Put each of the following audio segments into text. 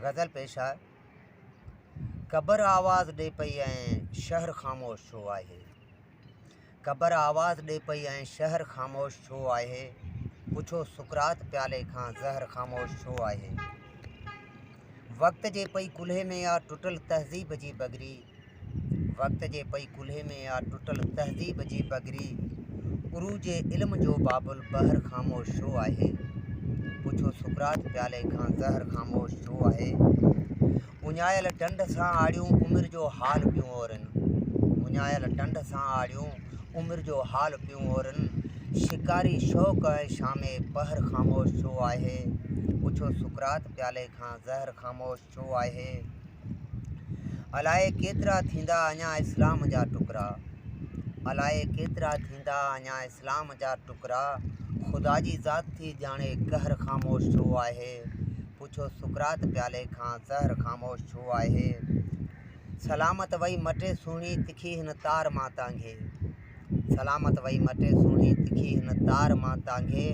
गज़ल पेश आहे। क़बर आवाज़ ॾे पई ऐं शहर ख़ामोश छो आहे। क़बर आवाज़ ॾे पई ऐं शहर ख़ामोश छो आहे। पुछो सुकरात प्याले खां ज़हर ख़ामोश छो आहे। वक़्त जे पई कुल्हे में या टुटल तहज़ीब जी बगरी। वक़्त जे पई कुल्हे में या टुटल तहज़ीब जी बगरी। उरूज इल्म जो बाबुल बहर ख़ामोश छो आहे। पुछो सुकरात प्याले खां ज़हर ख़ामोश छो आहे। उञायल टंड सां आड़ियूं उमिरि जो हाल पियूं ओरनि। उञायल टंड सां आड़ियूं उमिरि जो हाल पियूं ओरनि। शिकारी शौक़ ऐं शामे पहर ख़ामोश छो आहे। पुछो सुकरात प्याले खां ज़हर ख़ामोश छो आहे। अलाए केतिरा थींदा अञा इस्लाम जा टुकड़ा। अलाए केतिरा थींदा अञा इस्लाम जा टुकड़ा। ख़ुदा जी ज़ात थी ॼाणे कहर ख़ामोश छो आहे। पुछो सुकरात प्याले खां ज़हर ख़ामोश छो आहे। सलामत वई मटे सुहिणी तिखी हिन तार मां तांघे। सलामत वई मटे सुहिणी तिखी हिन तार मां तांघे।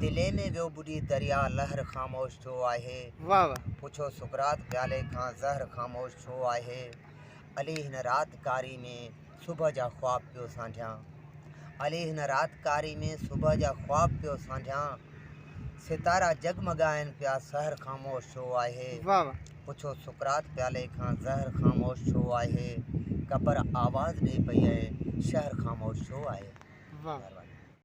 दिले में वियो ॿुॾी दरिया लहर ख़ामोश छो आहे। वाह वाह। पुछो सुकरात प्याले खां ज़हर ख़ामोश छो आहे। अली हिन रात कारी में सुबुह जा ख़्वाब पियो सांझियां। अली हिन रात कारी में सुबुह जा ख़्वाब पियो सांझियां। सितारा जगमगाइनि पिया सहर ख़ामोश छो आहे। वाह वाह। पुछो सुकरात प्याले खां ज़हर ख़ामोश छो आहे। क़बर आवाज़ ॾे पई ऐं शहर ख़ामोश छो आहे। वाह।